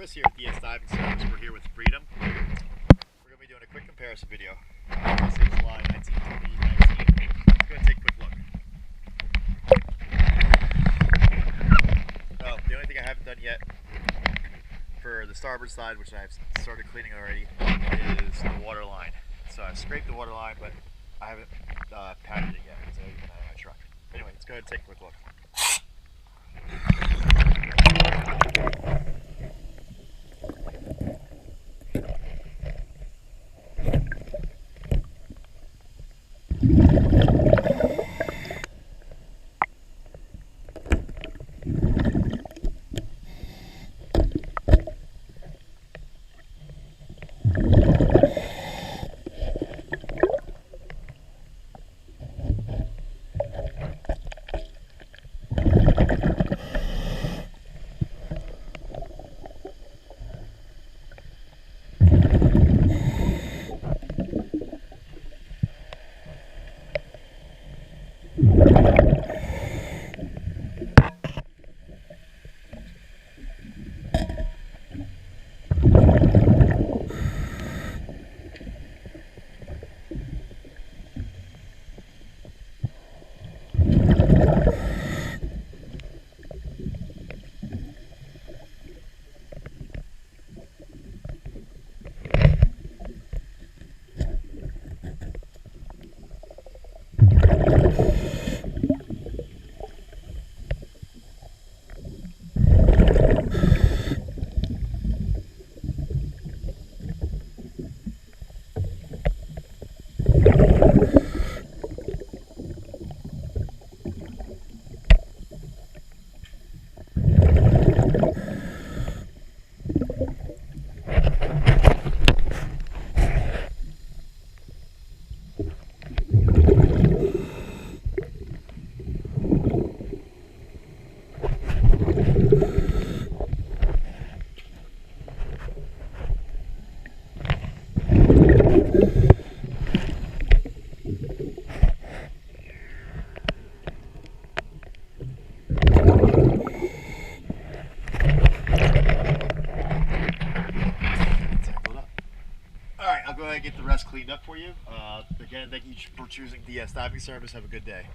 Chris here at DS Diving Service. We're here with Freedom. We're going to be doing a quick comparison video. This is July 19, 2019. Let's go and take a quick look. Well, the only thing I haven't done yet for the starboard side, which I've started cleaning already, is the water line. So I scraped the water line, but I haven't patted it yet. So even out of my truck. Anyway, let's go ahead and take a quick look. I'll go ahead and get the rest cleaned up for you. Again, thank you for choosing DS Diving Service. Have a good day.